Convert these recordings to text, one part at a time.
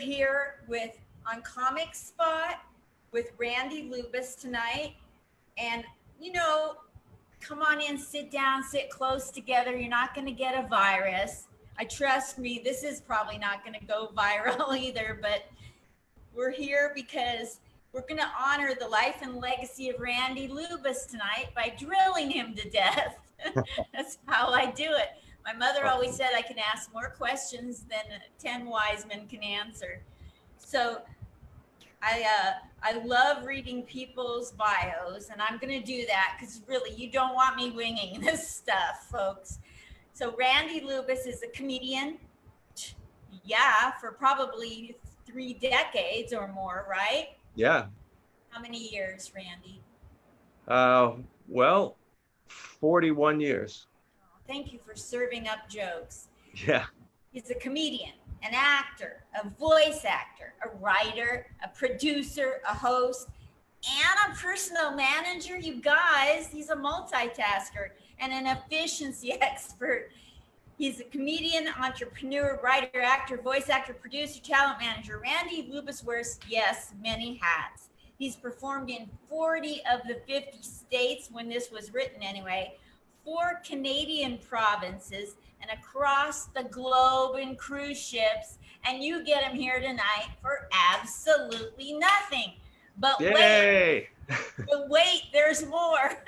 here on Comic Spot with Randy Lubas tonight. And, you know, come on in, sit down, sit close together. You're not going to get a virus. Trust me, this is probably not going to go viral either, but we're here because we're going to honor the life and legacy of Randy Lubas tonight by drilling him to death. That's how I do it. My mother always said I can ask more questions than 10 wise men can answer. So I love reading people's bios, and I'm going to do that because really, you don't want me winging this stuff, folks. So Randy Lubas is a comedian, for probably 3 decades or more, right? Yeah. How many years, Randy? Well, 41 years. Thank you for serving up jokes. Yeah. He's a comedian, an actor, a voice actor, a writer, a producer, a host, and a personal manager. You guys, he's a multitasker and an efficiency expert. He's a comedian, entrepreneur, writer, actor, voice actor, producer, talent manager. Randy Lubas wears, yes, many hats. He's performed in 40 of the 50 states when this was written anyway, 4 Canadian provinces, and across the globe in cruise ships. And you get him here tonight for absolutely nothing. But Yay! wait, there's more.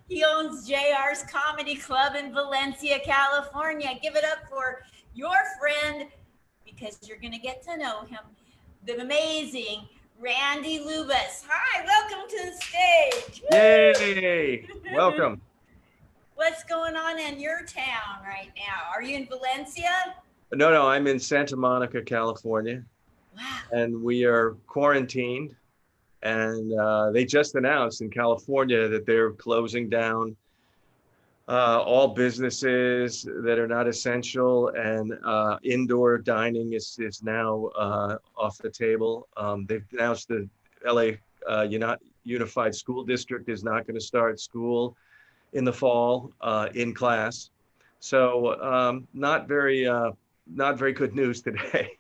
He owns JR's Comedy Club in Valencia, California. Give it up for your friend, because you're going to get to know him, the amazing Randy Lubas. Hi, welcome to the stage. Yay! Welcome. What's going on in your town right now? Are you in Valencia? No, I'm in Santa Monica, California. Wow. And we are quarantined. And they just announced in California that they're closing down all businesses that are not essential, and indoor dining is now off the table. They've announced the LA Unified School District is not going to start school in the fall in class. So not very good news today.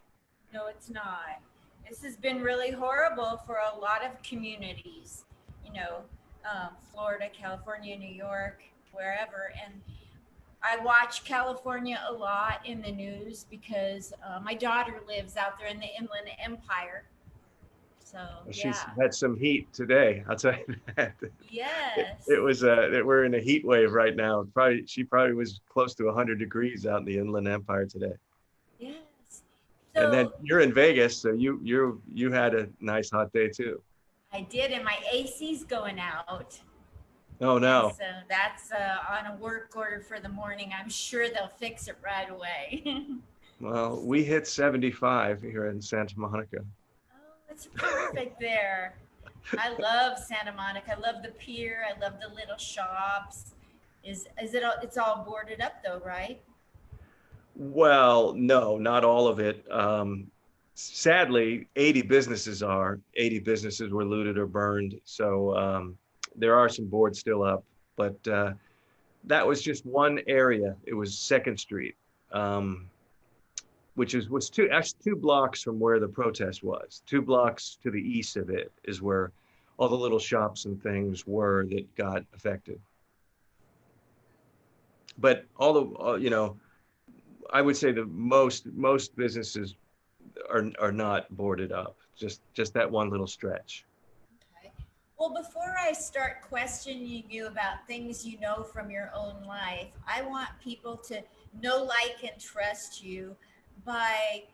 No, it's not. This has been really horrible for a lot of communities, Florida, California, New York, wherever. And I watch California a lot in the news because my daughter lives out there in the Inland Empire. So She's had some heat today, I'll tell you that. Yes. It was we're in a heat wave right now. She probably was close to 100 degrees out in the Inland Empire today. Yes. So, and then you're in Vegas, so you had a nice hot day too. I did, and my AC's going out. Oh no. And so that's on a work order for the morning. I'm sure they'll fix it right away. Well, we hit 75 here in Santa Monica. Oh, it's perfect there. I love Santa Monica. I love the pier. I love the little shops. Is it? It's all boarded up though, right? Well, no, not all of it. Sadly, 80 businesses were looted or burned. So there are some boards still up, but that was just one area. It was 2nd Street, which was 2 blocks from where the protest was. 2 blocks to the east of it is where all the little shops and things were that got affected. But I would say the most businesses are not boarded up. Just that one little stretch. Okay. Well, before I start questioning you about things you know from your own life, I want people to know, like, and trust you by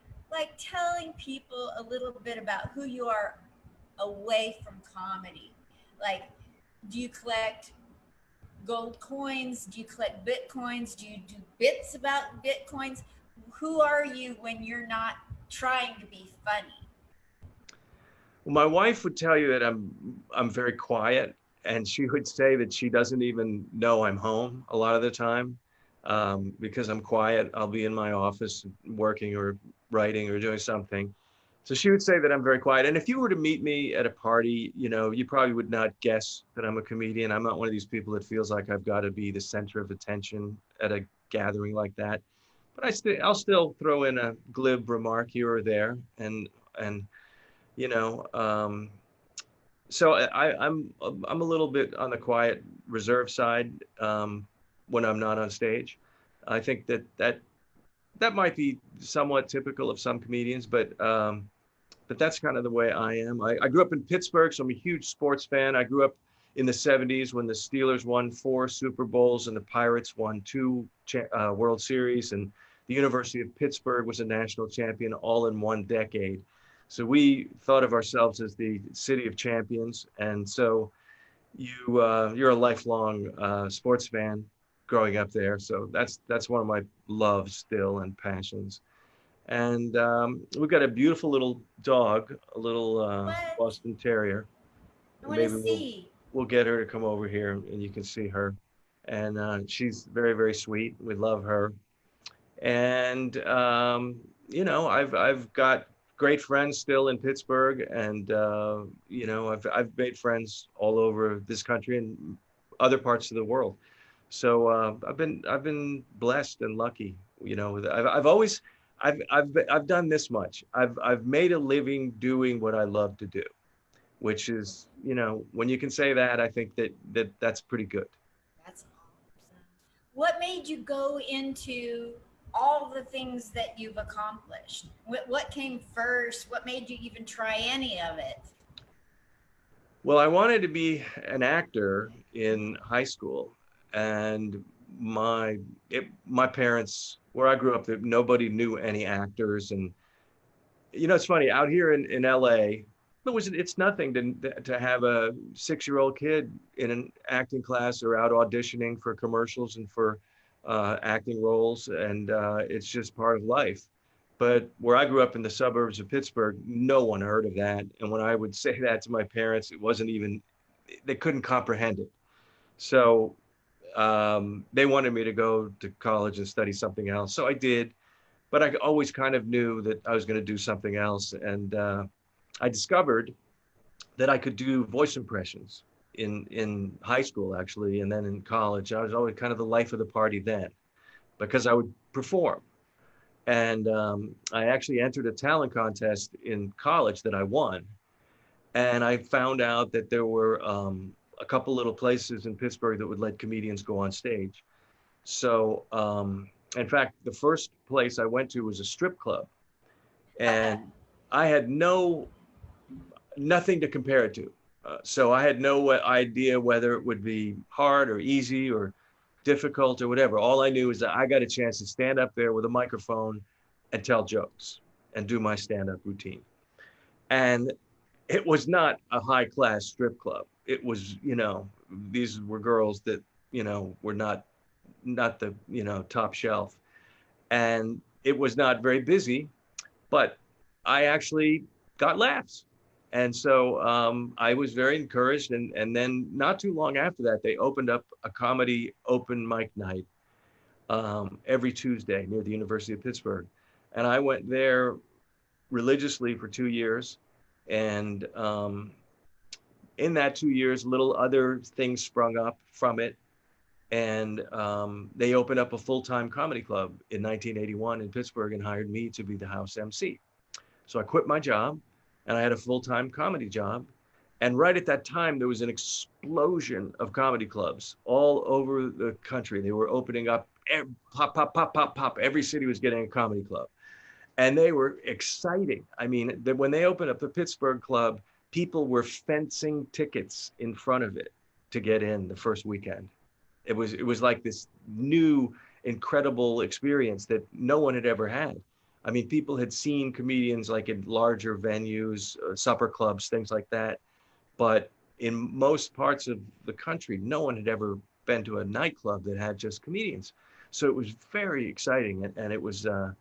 telling people a little bit about who you are away from comedy. Like, do you collect gold coins? Do you collect Bitcoins? Do you do bits about Bitcoins? Who are you when you're not trying to be funny? Well, my wife would tell you that I'm very quiet, and she would say that she doesn't even know I'm home a lot of the time because I'm quiet. I'll be in my office working or writing or doing something. So she would say that I'm very quiet. And if you were to meet me at a party, you probably would not guess that I'm a comedian. I'm not one of these people that feels like I've got to be the center of attention at a gathering like that. but I'll still throw in a glib remark here or there, and you know, so I'm a little bit on the quiet, reserved side when I'm not on stage. I think that might be somewhat typical of some comedians, but that's kind of the way I am. I grew up in Pittsburgh, so I'm a huge sports fan. I grew up in the 70s when the Steelers won 4 Super Bowls and the Pirates won 2 World Series, and the University of Pittsburgh was a national champion all in one decade. So we thought of ourselves as the city of champions. And so you're a lifelong sports fan growing up there. So that's one of my loves still and passions. And we've got a beautiful little dog, a little What? Boston Terrier. I want to Maybe see. we'll get her to come over here and you can see her. And she's very, very sweet. We love her. And I've got great friends still in Pittsburgh, and I've made friends all over this country and other parts of the world. So I've been blessed and lucky. I've always I've done this much. I've made a living doing what I love to do, which is, when you can say that, I think that's pretty good. That's awesome. What made you go into all the things that you've accomplished? What came first? What made you even try any of it? Well, I wanted to be an actor in high school, and my parents, where I grew up, nobody knew any actors, and it's funny out here in LA. It's nothing to have a 6-year-old kid in an acting class or out auditioning for commercials and for acting roles, and it's just part of life. But where I grew up in the suburbs of Pittsburgh, no one heard of that. And when I would say that to my parents, it wasn't even, they couldn't comprehend it. So they wanted me to go to college and study something else. So I did, but I always kind of knew that I was going to do something else. And I discovered that I could do voice impressions in high school, actually, and then in college. I was always kind of the life of the party then because I would perform. And I actually entered a talent contest in college that I won. And I found out that there were a couple little places in Pittsburgh that would let comedians go on stage. So, in fact, the first place I went to was a strip club, and I had nothing to compare it to. So I had no idea whether it would be hard or easy or difficult or whatever. All I knew is that I got a chance to stand up there with a microphone and tell jokes and do my stand-up routine. And it was not a high-class strip club. It was, these were girls that, were not the, top shelf. And it was not very busy, but I actually got laughs. And so I was very encouraged. And then not too long after that, they opened up a comedy open mic night every Tuesday near the University of Pittsburgh. And I went there religiously for 2 years. And in that 2 years, little other things sprung up from it. And they opened up a full-time comedy club in 1981 in Pittsburgh and hired me to be the house MC. So I quit my job and I had a full-time comedy job. And right at that time, there was an explosion of comedy clubs all over the country. They were opening up, pop, pop, pop, pop, pop. Every city was getting a comedy club. And they were exciting. I mean, when they opened up the Pittsburgh club, people were fencing tickets in front of it to get in the first weekend. It was like this new, incredible experience that no one had ever had. I mean, people had seen comedians like in larger venues, supper clubs, things like that. But in most parts of the country, no one had ever been to a nightclub that had just comedians. So it was very exciting. And it was a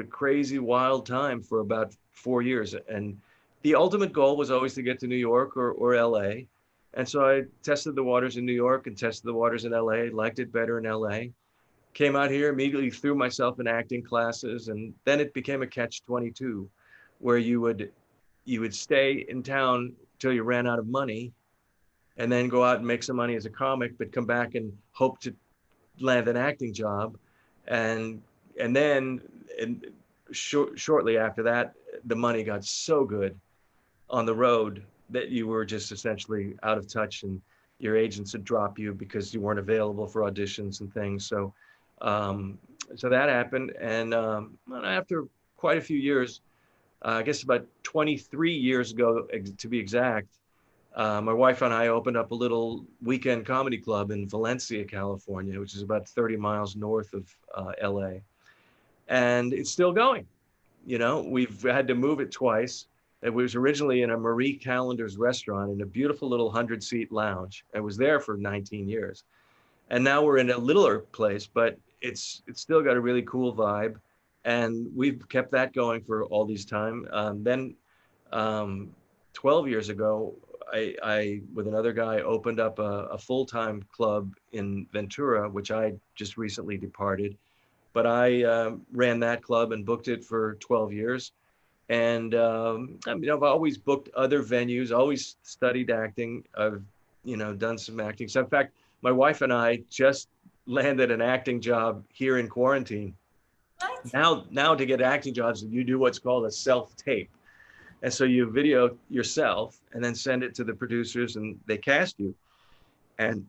crazy, wild time for about 4 years. And the ultimate goal was always to get to New York or LA. And so I tested the waters in New York and tested the waters in LA, liked it better in LA. Came out here, immediately threw myself in acting classes, and then it became a catch-22 where you would stay in town till you ran out of money and then go out and make some money as a comic, but come back and hope to land an acting job. And and then and shortly after that, the money got so good on the road that you were just essentially out of touch, and your agents would drop you because you weren't available for auditions and things. Um, so that happened, and after quite a few years, I guess about 23 years ago, to be exact, my wife and I opened up a little weekend comedy club in Valencia, California, which is about 30 miles north of LA. And it's still going. You know, we've had to move it twice. It was originally in a Marie Callender's restaurant in a beautiful little 100-seat lounge. I was there for 19 years. And now we're in a littler place, but it's still got a really cool vibe. And we've kept that going for all these time. Then 12 years ago, I with another guy, opened up a full-time club in Ventura, which I just recently departed. But I ran that club and booked it for 12 years. And I mean, I've always booked other venues, always studied acting. I've, done some acting. So in fact, my wife and I just landed an acting job here in quarantine. What? Now to get acting jobs, you do what's called a self-tape. And so you video yourself and then send it to the producers and they cast you. And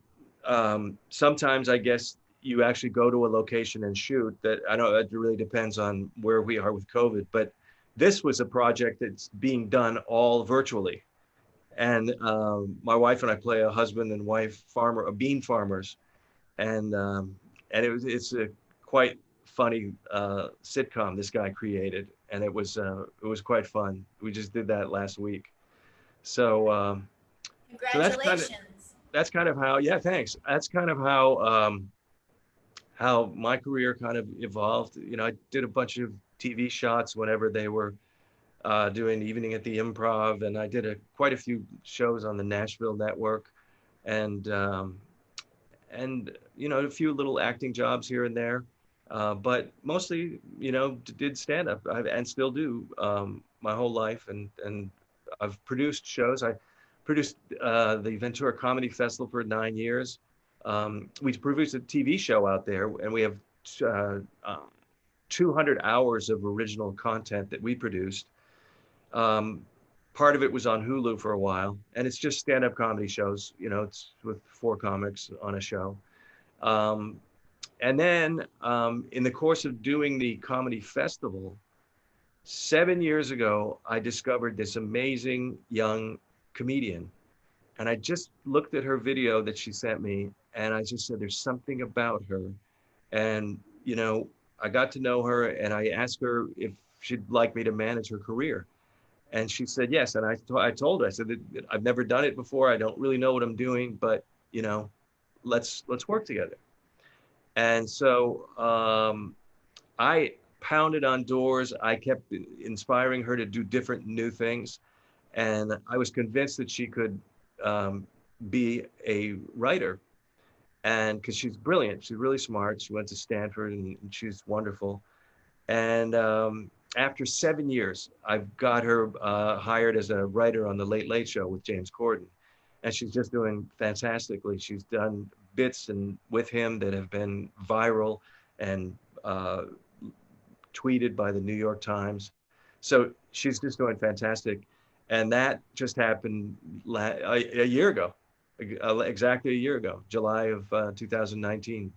sometimes I guess you actually go to a location and shoot. That I know it really depends on where we are with COVID, but this was a project that's being done all virtually. And my wife and I play a husband and wife farmer, bean farmers, and it's a quite funny sitcom this guy created, and it was quite fun. We just did that last week. So so Congratulations. that's kind of how, yeah, thanks. That's kind of how my career kind of evolved. I did a bunch of TV shots whenever they were doing Evening at the Improv, and I did quite a few shows on the Nashville network, and a few little acting jobs here and there, but mostly did stand up and still do my whole life, and I've produced shows. I produced the Ventura Comedy Festival for 9 years. We produced a TV show out there, and we have uh, 200 hours of original content that we produced. Um, Part of it was on Hulu for a while, and it's just stand-up comedy shows. It's with four comics on a show. Um, and then in the course of doing the comedy festival, 7 years ago, I discovered this amazing young comedian. And I just looked at her video that she sent me, and I just said, there's something about her. And, I got to know her, and I asked her if she'd like me to manage her career. And she said yes. And I told her, I said, I've never done it before. I don't really know what I'm doing, but, let's work together. And so I pounded on doors. I kept inspiring her to do different new things. And I was convinced that she could be a writer. And because she's brilliant, she's really smart. She went to Stanford, and she's wonderful. And after 7 years, I've got her hired as a writer on the Late Late Show with James Corden. And she's just doing fantastically. She's done bits and with him that have been viral and tweeted by the New York Times. So she's just doing fantastic. And that just happened a year ago, exactly a year ago, July of 2019.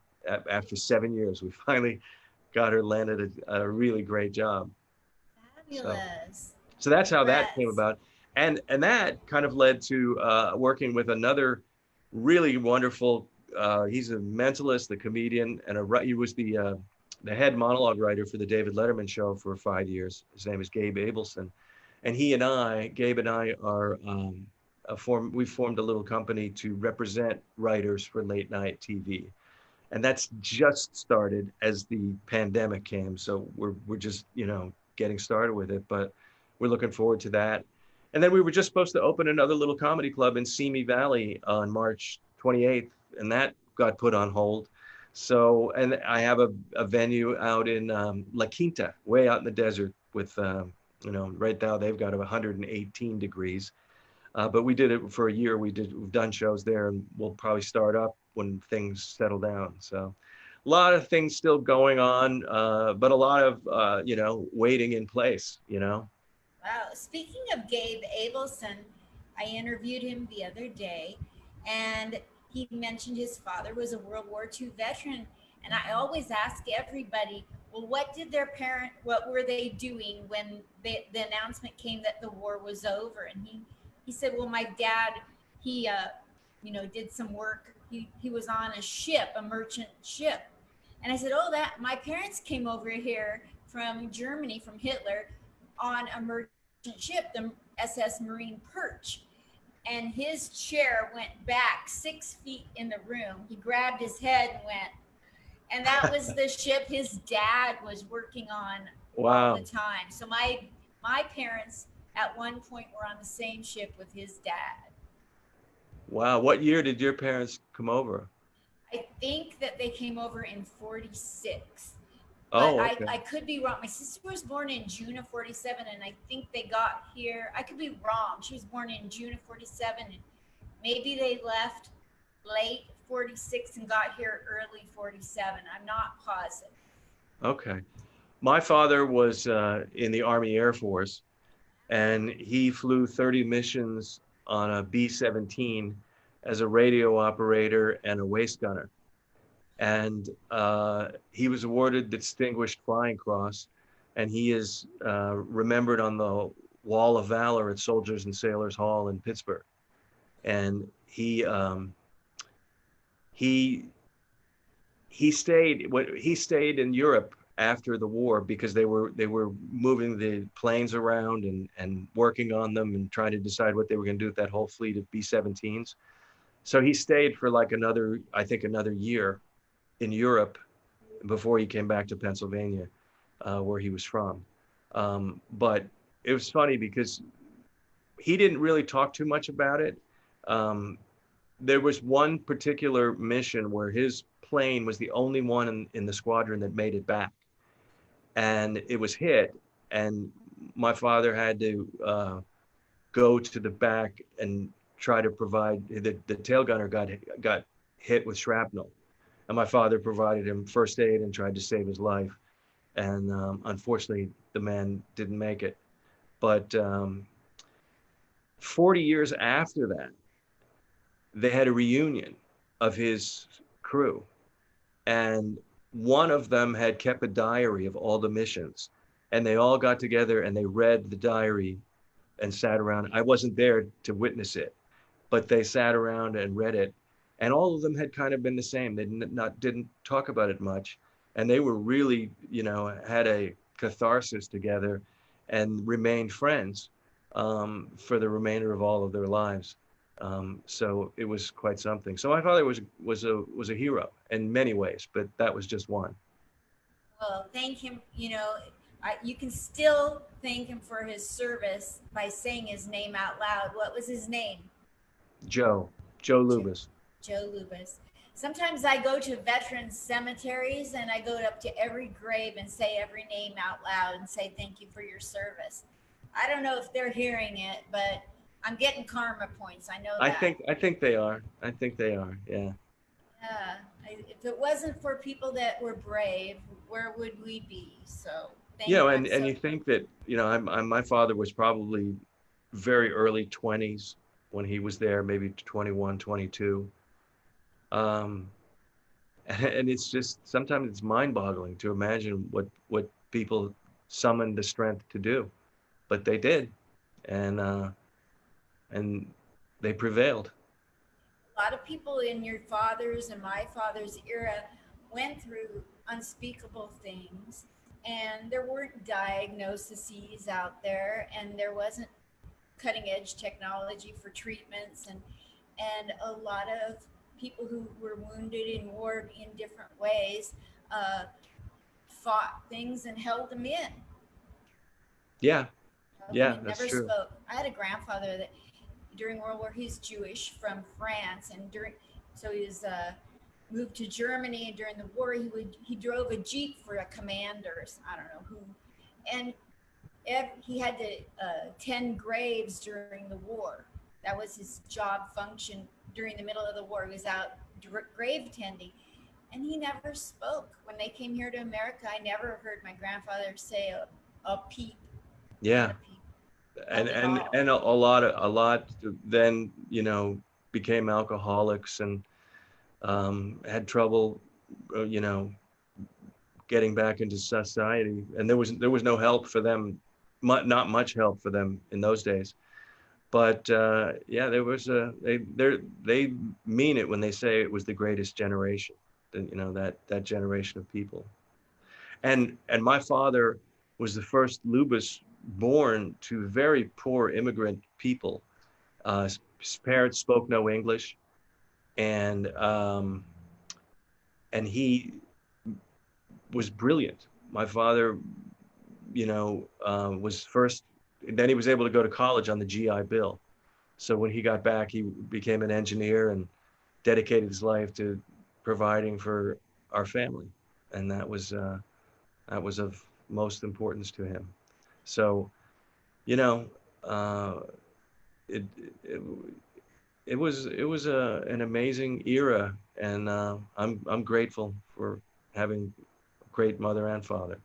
After 7 years, we finally got her landed a really great job. So, Fabulous. so that's how that came Congrats. about. And that kind of led to working with another really wonderful, he's a mentalist, a comedian, and he was the head monologue writer for the David Letterman show for 5 years. His name is Gabe Abelson. And Gabe and I are we've formed a little company to represent writers for late night TV. And that's just started as the pandemic came. So we're just, getting started with it, but we're looking forward to that. And then we were just supposed to open another little comedy club in Simi Valley on March 28th, and that got put on hold. So, and I have a venue out in La Quinta, way out in the desert with, right now they've got 118 degrees. But we did it for a year. We've done shows there, and we'll probably start up when things settle down. So lot of things still going on, but a lot of, waiting in place, Wow. Speaking of Gabe Abelson, I interviewed him the other day, and he mentioned his father was a World War II veteran. And I always ask everybody, well, what were they doing when the announcement came that the war was over? And he said, well, my dad, he, did some work. He was on a ship, a merchant ship. And I said, oh, that my parents came over here from Germany, from Hitler, on a merchant ship, the SS Marine Perch. And his chair went back 6 feet in the room. He grabbed his head and went, and that was the ship his dad was working on all the Wow. time. So my parents at one point were on the same ship with his dad. Wow. What year did your parents come over? I think that they came over in 46, but Oh, I okay. could be wrong. My sister was born in June of 47, and I think they got here. I could be wrong. She was born in June of 47, and maybe they left late 46 and got here early 47. I'm not positive. Okay. My father was in the Army Air Force, and he flew 30 missions on a B-17 as a radio operator and a waist gunner. And he was awarded the Distinguished Flying Cross, and he is remembered on the Wall of Valor at Soldiers and Sailors Hall in Pittsburgh. And he he stayed in Europe after the war because they were moving the planes around and working on them and trying to decide what they were going to do with that whole fleet of B-17s. So he stayed for like I think another year in Europe before he came back to Pennsylvania, where he was from. But it was funny because he didn't really talk too much about it. Um, there was one particular mission where his plane was the only one in the squadron that made it back, and it was hit. And my father had to go to the back and try to provide the tail gunner got hit with shrapnel, and my father provided him first aid and tried to save his life. And unfortunately, the man didn't make it. But 40 years after that, they had a reunion of his crew, and one of them had kept a diary of all the missions, and they all got together and they read the diary and sat around. I wasn't there to witness it, but they sat around and read it, and all of them had kind of been the same. They didn't talk about it much, and they were really, had a catharsis together and remained friends for the remainder of all of their lives. So it was quite something. So my father was a hero in many ways, but that was just one. Well, thank him. You can still thank him for his service by saying his name out loud. What was his name? Joe Jo- Lubas. Joe Lubas. Sometimes I go to veteran cemeteries and I go up to every grave and say every name out loud and say thank you for your service. I don't know if they're hearing it, but I'm getting karma points. I know that. I think they are. I think they are. Yeah. Yeah. If it wasn't for people that were brave, where would we be? So thank. I'm And so. you think that, my father was probably very early 20s when he was there, maybe 21, 22. Um, and it's just sometimes it's mind-boggling to imagine what people summoned the strength to do, but they did, and and they prevailed. A lot of people in your father's and my father's era went through unspeakable things, and there weren't diagnoses out there, and there wasn't cutting edge technology for treatments, and a lot of people who were wounded in war in different ways uh, fought things and held them in. Yeah, Held them yeah, in, that's never true. spoke. I had a grandfather that during World War, he's Jewish from France, and so he was moved to Germany. And during the war, he drove a jeep for a commander. I don't know who, and he had to tend graves during the war. That was his job function during the middle of the war. He was out grave tending, and he never spoke. When they came here to America, I never heard my grandfather say a peep, not Yeah. a peep, And not at all. a lot then, became alcoholics and had trouble, you know, getting back into society. And there was no help for them, not much help for them in those days. But yeah, there was they mean it when they say it was the greatest generation, that generation of people. And my father was the first Lubas born to very poor immigrant people. His parents spoke no English, and he was brilliant. My father, was first. Then he was able to go to college on the GI Bill. So when he got back, he became an engineer and dedicated his life to providing for our family, and that was of most importance to him. So, you know, uh, it, it it was an amazing era, and I'm grateful for having a great mother and father.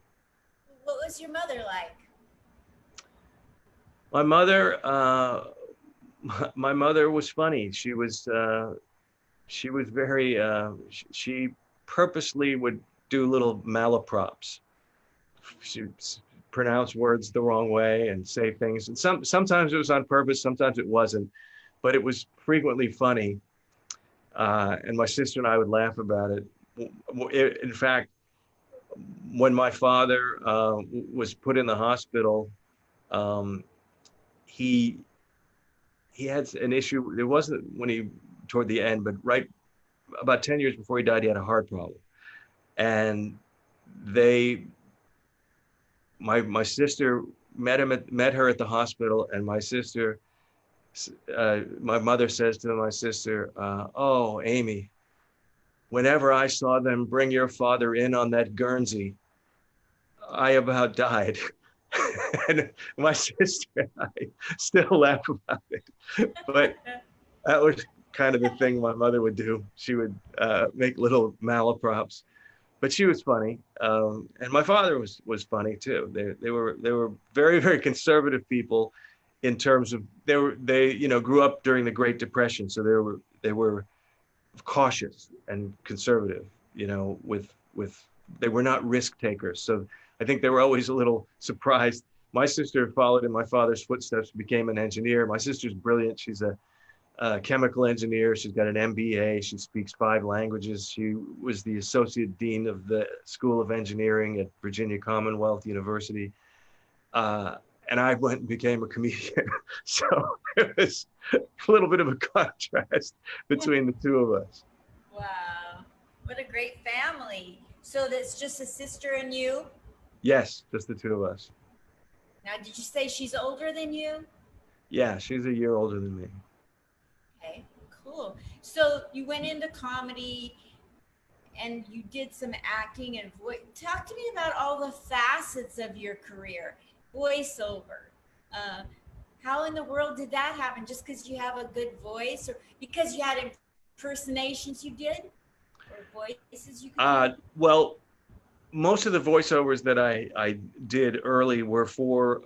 What was your mother like? My mother, my mother was funny. She was very she purposely would do little malaprops. She pronounce words the wrong way and say things, and sometimes it was on purpose, sometimes it wasn't, but it was frequently funny. And my sister and I would laugh about it. In fact, when my father was put in the hospital, um, he he had an issue. It wasn't when he toward the end, but right about 10 years before he died, he had a heart problem. And they my sister met her at the hospital, and my mother says to my sister, "Oh, Amy, whenever I saw them bring your father in on that Guernsey, I about died." And my sister and I still laugh about it. But that was kind of the thing my mother would do. She would make little malaprops, but she was funny. And my father was funny too. They were very, very conservative people in terms of they grew up during the Great Depression, so they were cautious and conservative, with they were not risk takers. So I think they were always a little surprised. My sister followed in my father's footsteps, became an engineer. My sister's brilliant. She's a chemical engineer. She's got an MBA. She speaks 5 languages. She was the associate dean of the School of Engineering at Virginia Commonwealth University. Uh, and I went and became a comedian. So it was a little bit of a contrast between the two of us. Wow, what a great family. So that's just a sister and you? Yes, just the two of us. Now, did you say she's older than you? Yeah, she's a year older than me. Okay, cool. So you went into comedy and you did some acting and voice. Talk to me about all the facets of your career. Voiceover. Uh, how in the world did that happen? Just because you have a good voice, or because you had impersonations you did, or voices you could do? Well, most of the voiceovers that I did early were for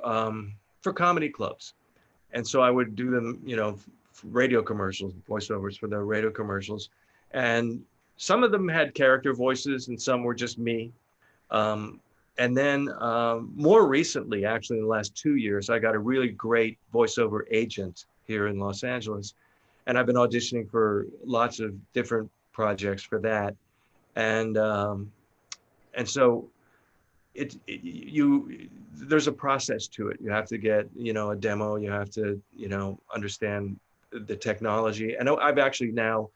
comedy clubs, and so I would do them, radio commercials, voiceovers for the radio commercials, and some of them had character voices, and some were just me. Um, and then more recently, actually, in the last 2 years, I got a really great voiceover agent here in Los Angeles, and I've been auditioning for lots of different projects for that. And so there's a process to it. You have to get, a demo. You have to, understand the technology. And I've actually now,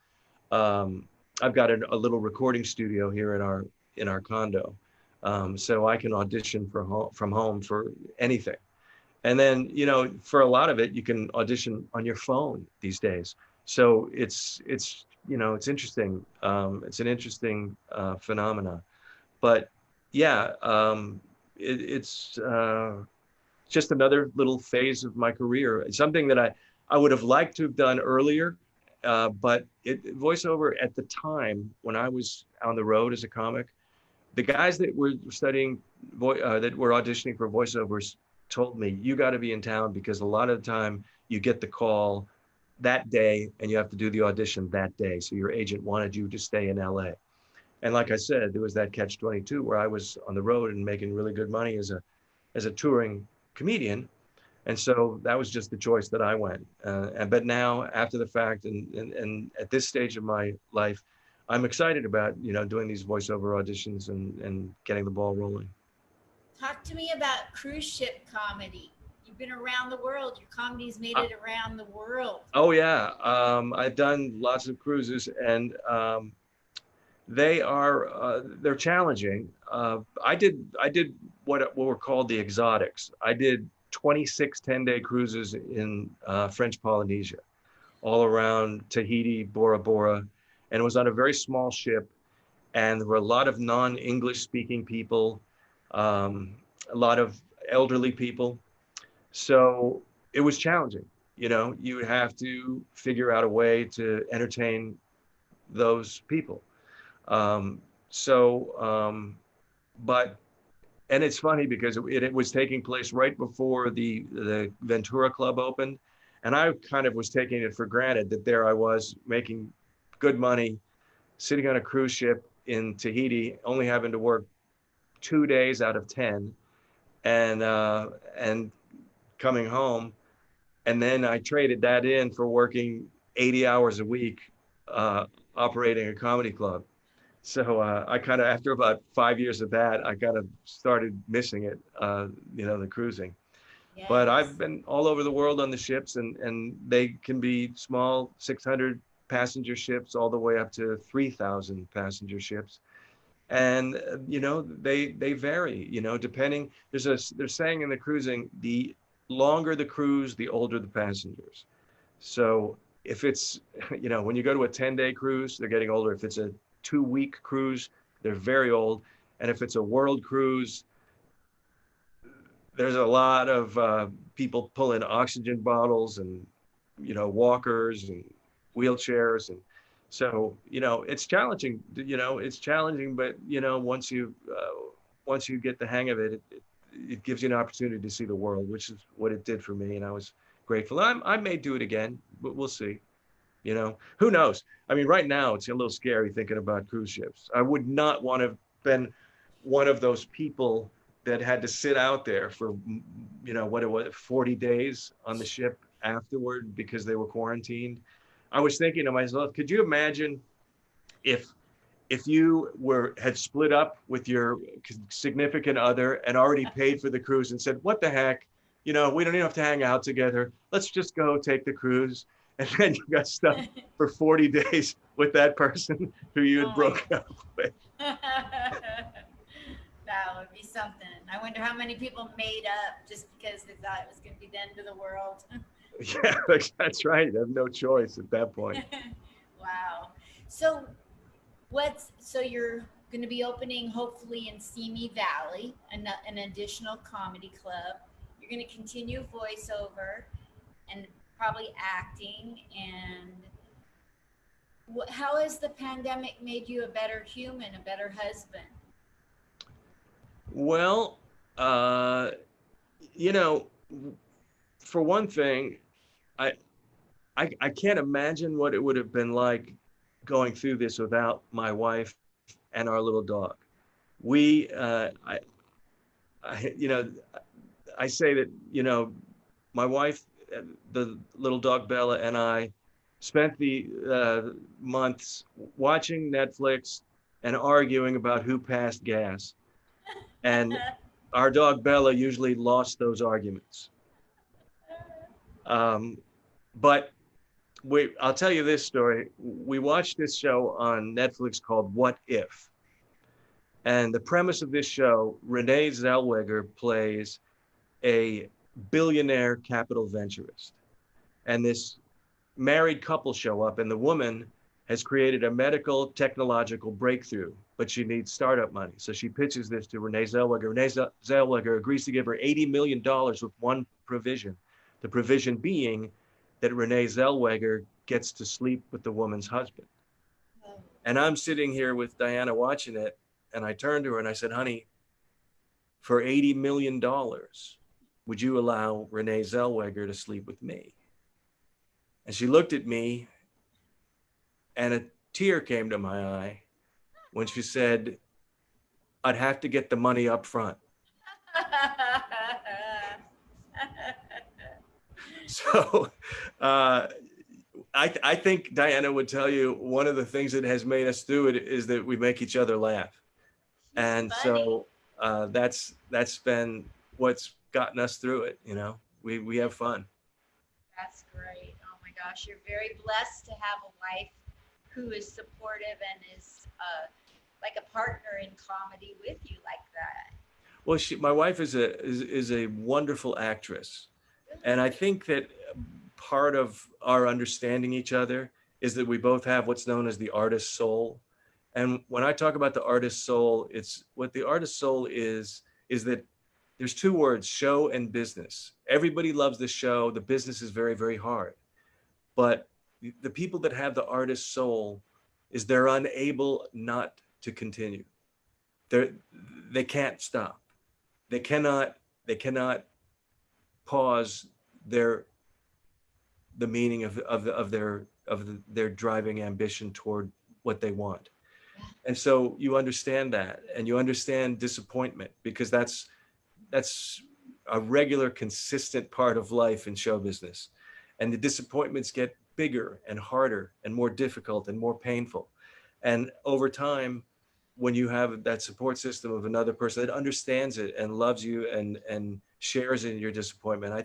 I've got a little recording studio here in our condo. So I can audition from home for anything. And then, for a lot of it, you can audition on your phone these days. So it's interesting. It's an interesting phenomena. But yeah, it's just another little phase of my career. It's something that I would have liked to have done earlier, But voiceover at the time when I was on the road as a comic, the guys that were studying, that were auditioning for voiceovers told me, you got to be in town because a lot of the time you get the call that day and you have to do the audition that day. So your agent wanted you to stay in LA. And like I said, there was that catch 22 where I was on the road and making really good money as a touring comedian. And so that was just the choice that I went. But now, after the fact, and at this stage of my life, I'm excited about doing these voiceover auditions and getting the ball rolling. Talk to me about cruise ship comedy. You've been around the world. Your comedy's made Uh, it around the world. oh yeah, I've done lots of cruises, and they're challenging. I did what were called the exotics. I did 26 10-day cruises in French Polynesia, all around Tahiti, Bora Bora, and it was on a very small ship. And there were a lot of non-English speaking people, um, a lot of elderly people. So it was challenging. You would have to figure out a way to entertain those people. Um, so, but and it's funny because it was taking place right before the Ventura Club opened, and I kind of was taking it for granted that there I was making good money, sitting on a cruise ship in Tahiti, only having to work 2 days out of 10, and coming home, and then I traded that in for working 80 hours a week, operating a comedy club. So I kind of, after about 5 years of that, I kind of started missing it, the cruising. But I've Yes. been all over the world on the ships, and they can be small 600 passenger ships all the way up to 3,000 passenger ships. And they vary, depending. They're saying in the cruising, the longer the cruise, the older the passengers. So if it's, when you go to a 10-day cruise, they're getting older. If it's a 2-week cruise, they're very old. And if it's a world cruise, there's a lot of people pulling oxygen bottles and, walkers and wheelchairs. And so, it's challenging, but, once you get the hang of it, it gives you an opportunity to see the world, which is what it did for me. And I was grateful. I may do it again, but we'll see. Who knows? I mean, right now it's a little scary thinking about cruise ships. I would not want to have been one of those people that had to sit out there for, what it was, 40 days on the ship afterward because they were quarantined. I was thinking to myself, could you imagine if you had split up with your significant other and already paid for the cruise and said, what the heck, we don't even have to hang out together. Let's just go take the cruise. And then you got stuck for 40 days with that person who you had Oh my broken up with. God. That would be something. I wonder how many people made up just because they thought it was going to be the end of the world. Yeah, that's right. I have no choice at that point. Wow. So so you're going to be opening hopefully in Simi Valley, an additional comedy club. You're going to continue voiceover and probably acting. And how has the pandemic made you a better human, a better husband? Well, you know, for one thing, I, I can't imagine what it would have been like going through this without my wife and our little dog. We, I, I say that, my wife, the little dog Bella, and I spent the months watching Netflix and arguing about who passed gas. And our dog Bella usually lost those arguments. Um, but I'll tell you this story. We watched this show on Netflix called What If? And the premise of this show, Renee Zellweger plays a billionaire capital venturist. And this married couple show up, and the woman has created a medical technological breakthrough, but she needs startup money. So she pitches this to Renee Zellweger. Renee Zellweger agrees to give her $80 million with one provision. The provision being that Renee Zellweger gets to sleep with the woman's husband. Oh. And I'm sitting here with Diana watching it, and I turned to her and I said, honey, for $80 million, would you allow Renee Zellweger to sleep with me? And she looked at me, and a tear came to my eye when she said, I'd have to get the money up front. So I think Diana would tell you one of the things that has made us do it is that we make each other laugh. She's And funny. so that's been what's gotten us through it. You know, we have fun. That's great. Oh my gosh, you're very blessed to have a wife who is supportive and is like a partner in comedy with you like that. Well, my wife is a wonderful actress, and I think that part of our understanding each other is that we both have what's known as the artist soul. And when I talk about the artist soul, it's what the artist soul is that there's two words, show and business. Everybody loves the show. The business is very, very hard. But the people that have the artist soul is they're unable not to continue. They're, they can't stop. They cannot pause their the meaning of their driving ambition toward what they want. And so you understand that, and you understand disappointment, because that's a regular, consistent part of life in show business. And the disappointments get bigger and harder and more difficult and more painful. And over time, when you have that support system of another person that understands it and loves you and shares in your disappointment, I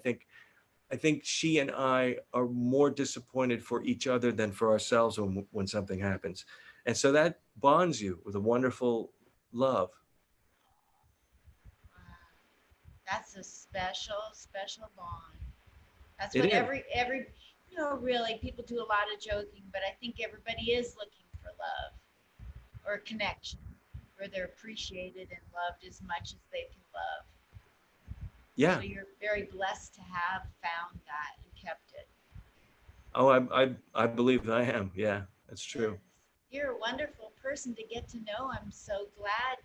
think she and I are more disappointed for each other than for ourselves when something happens. And so that bonds you with a wonderful love. Wow. That's a special, special bond. That's It what is. every really people do a lot of joking, but I think everybody is looking for love or connection where they're appreciated and loved as much as they can love. So Yeah. you're very blessed to have found that and kept it. Oh, I believe I am. Yeah, that's Yes. true. You're a wonderful person to get to know. I'm so glad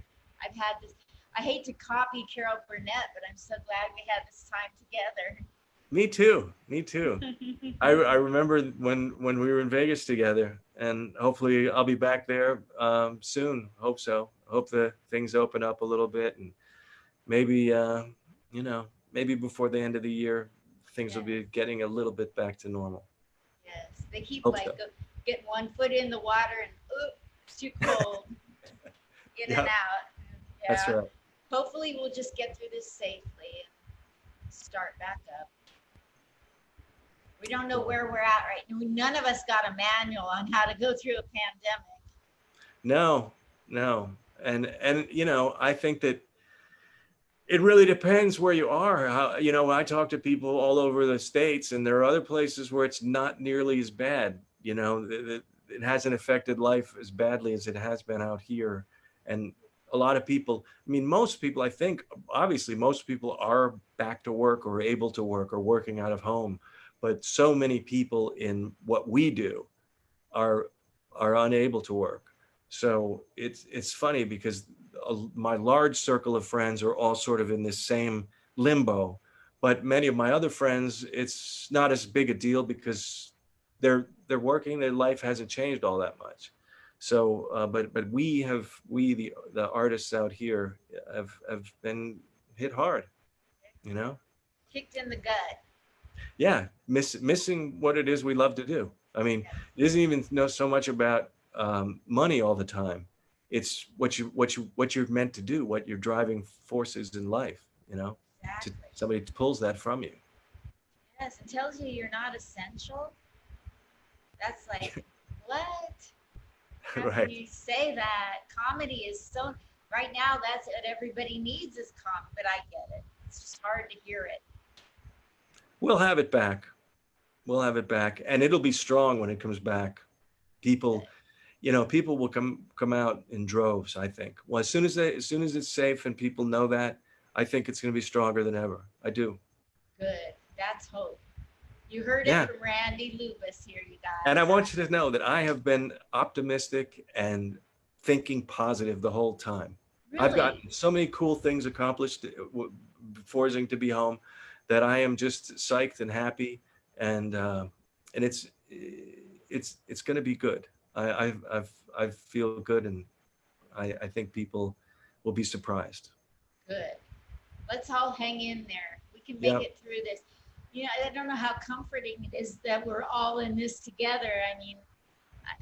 I've had this. I hate to copy Carol Burnett, but I'm so glad we had this time together. Me too. Me too. I remember when we were in Vegas together, and hopefully I'll be back there soon. Hope so. Hope the things open up a little bit, and maybe you know maybe before the end of the year things will Yes, be getting a little bit back to normal. yes. They keep Hope like so. getting one foot in the water and oops, too cold, in and Yeah, out. that's Yeah. right. Hopefully we'll just get through this safely and start back up. We don't know Well, where we're at right now. None of us got a manual on how to go through a pandemic. no, no, and I think that it really depends where you are. I talk to people all over the states, and there are other places where it's not nearly as bad. It hasn't affected life as badly as it has been out here. And a lot of people, I mean, most people, I think, obviously, most people are back to work or able to work or working out of home. But so many people in what we do are are unable to work. So it's funny because my large circle of friends are all sort of in this same limbo, but many of my other friends, it's not as big a deal because they're working. Their life hasn't changed all that much. So, but we the artists out here have been hit hard. You know, Kicked in the gut. yeah, missing what it is we love to do. I mean, it isn't even know so much about money all the time. It's what you're meant to do, what your driving forces in life. To Exactly. somebody pulls that from you. Yes, it tells you you're not essential. That's like, what? How can Right. you say that? Comedy is so, right now, that's what everybody needs is comedy, but I get it. It's just hard to hear it. We'll have it back. We'll have it back, and it'll be strong when it comes back. People, Good, people will come out in droves. I think. Well, as soon as it's safe and people know that, I think it's going to be stronger than ever. I do. good. That's hope. You heard it Yeah. from Randy Lubas here, you And I guys. want you to know that I have been optimistic and thinking positive the whole time. I've Really? gotten so many cool things accomplished forcing to be home that I am just psyched and happy, and it's going to be good. I feel good, and I think people will be surprised. Good. Let's all hang in there. We can make Yeah. it through this. You know, I don't know how comforting it is that we're all in this together. I mean,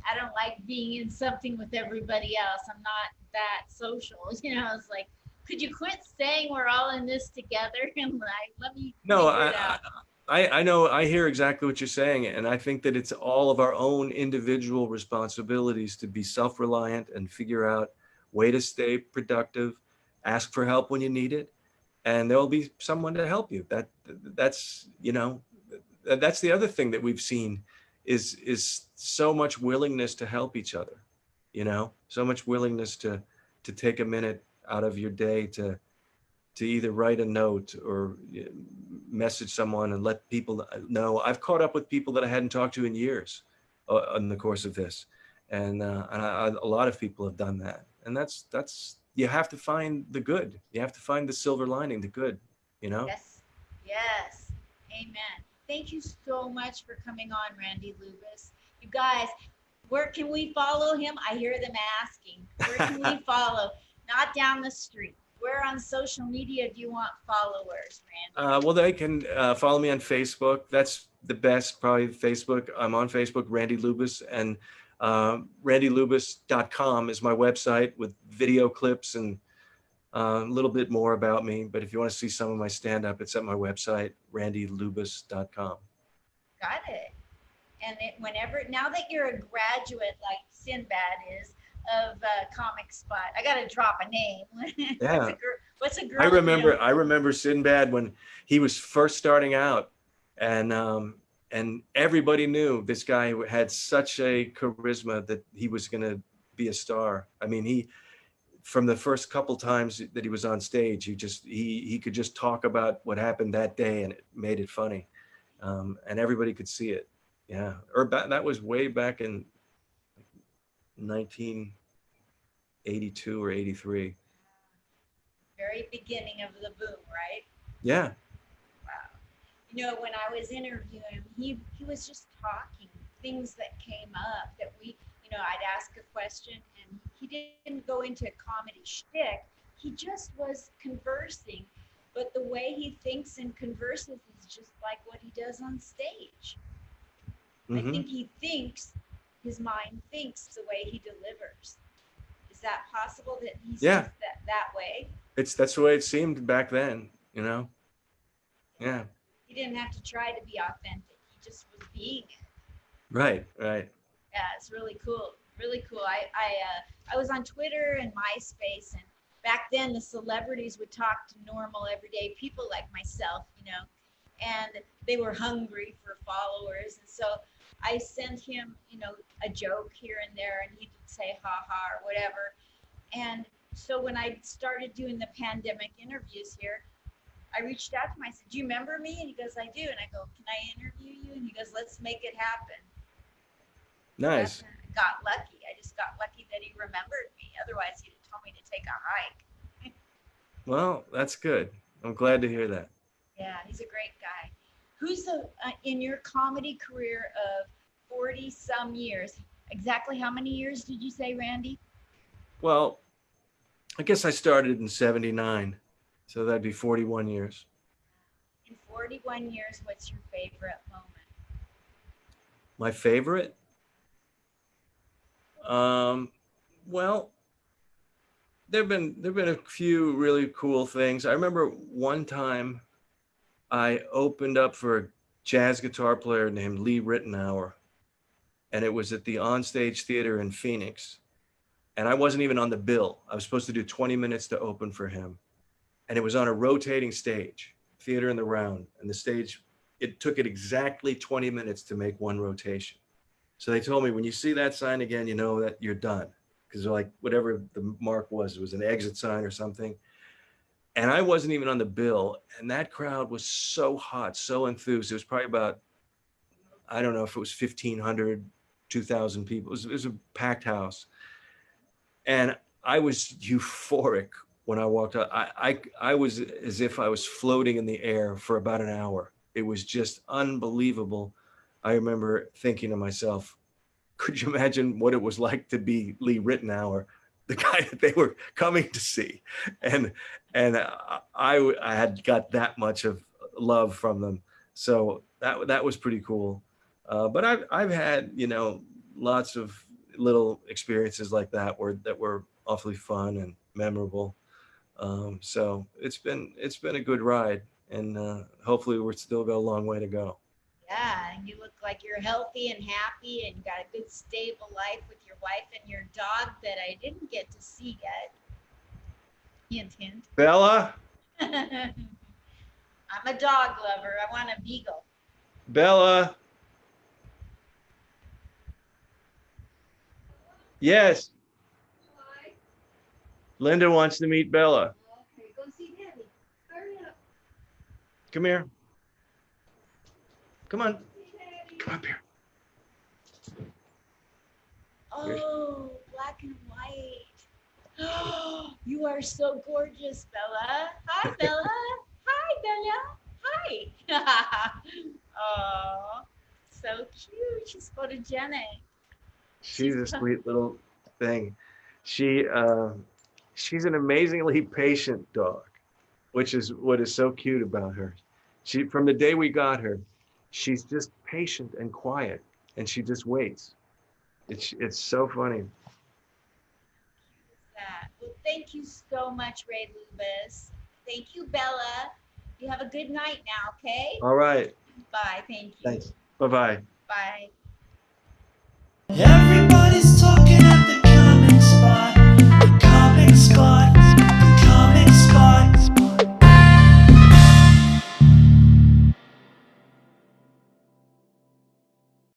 I don't like being in something with everybody else. I'm not that social. You know, it's like, could you quit saying we're all in this together and like, let me No, figure it out? I know, I hear exactly what you're saying, and I think that it's all of our own individual responsibilities to be self-reliant and figure out way to stay productive, ask for help when you need it, and there'll be someone to help you. That's, that's the other thing that we've seen is so much willingness to help each other, so much willingness to take a minute out of your day to either write a note or message someone and let people know. I've caught up with people that I hadn't talked to in years in the course of this, and a lot of people have done that. And that's you have to find the good. You have to find the silver lining, the good. You know. Yes. Yes. Amen. Thank you so much for coming on, Randy Lubis. You guys, where can we follow him? I hear them asking. Where can we follow? Not down the street. Where on social media do you want followers, Randy? Well, they can follow me on Facebook. That's the best, probably Facebook. I'm on Facebook, Randy Lubas, and randylubas.com is my website with video clips and a little bit more about me. But if you want to see some of my stand up, it's at my website, randylubas.com. Got it. And whenever, now that you're a graduate like Sinbad is of Comic Spot, I got to drop a name. Yeah. What's a I girl? remember I remember Sinbad when he was first starting out, and everybody knew this guy had such a charisma that he was going to be a star. I mean, he from the first couple times that he was on stage, he could just talk about what happened that day, and it made it funny, and everybody could see it. Yeah, that was way back in 1982 or 83. Very beginning of the boom, right? Yeah. Wow. You know, when I was interviewing him, he was just talking things that came up that I'd ask a question and he didn't go into comedy shtick. He just was conversing, but the way he thinks and converses is just like what he does on stage. I Hmm. think his mind thinks the way he delivers. Is that possible that he's Yeah. just that way? That's the way it seemed back then, Yeah. He didn't have to try to be authentic. He just was being it. Right, right. Yeah, it's really cool. Really cool. I was on Twitter and MySpace, and back then the celebrities would talk to normal everyday people like myself, and they were hungry for followers, and so I sent him, a joke here and there, and he'd say ha ha or whatever. And so when I started doing the pandemic interviews here, I reached out to him. I said, "Do you remember me?" And he goes, "I do." And I go, "Can I interview you?" And he goes, "Let's make it happen." So Nice. got lucky. I just got lucky that he remembered me. Otherwise, he'd have told me to take a hike. Well, that's good. I'm glad to hear that. Yeah, he's a great guy. Who's in your comedy career of 40 some years? Exactly how many years did you say, Randy? Well, I guess I started in 79, so that'd be 41 years. In 41 years, what's your favorite moment? My favorite? Um, well, there've been a few really cool things. I remember one time I opened up for a jazz guitar player named Lee Rittenauer, and it was at the Onstage Theater in Phoenix. And I wasn't even on the bill. I was supposed to do 20 minutes to open for him. And it was on a rotating stage, theater in the round. And the stage, it took it exactly 20 minutes to make one rotation. So they told me, when you see that sign again, you know that you're done. Because like whatever the mark was, it was an exit sign or something. And I wasn't even on the bill. And that crowd was so hot, so enthused. It was probably about I don't know if it was 1,500, 2,000 people. It was a packed house. And I was euphoric when I walked out. I was as if I was floating in the air for about an hour. It was just unbelievable. I remember thinking to myself, could you imagine what it was like to be Lee Ritenour, the guy that they were coming to see? And I had got that much of love from them. So that was pretty cool. But I've had, lots of little experiences like that were awfully fun and memorable. So it's been a good ride, and hopefully we're still got a long way to go. Yeah, and you look like you're healthy and happy and got a good stable life with your wife and your dog that I didn't get to see yet. Hint, hint. Bella, I'm a dog lover. I want a beagle. Bella, yes, Linda wants to meet Bella. Okay, go see Daddy. Hurry up. Come here. Come on. Come up here. Oh, black and white. Oh, you are so gorgeous, Bella. Hi, Bella. Hi, Bella. Hi. Oh, so cute. She's photogenic. She's a sweet little thing. She's an amazingly patient dog, which is what is so cute about her. She from the day we got her, she's just patient and quiet, and she just waits. It's so funny. That. Well, thank you so much, Ray Lubas. Thank you, Bella. You have a good night now, okay? All right. Bye. Thank you. Thanks. Bye-bye. Bye.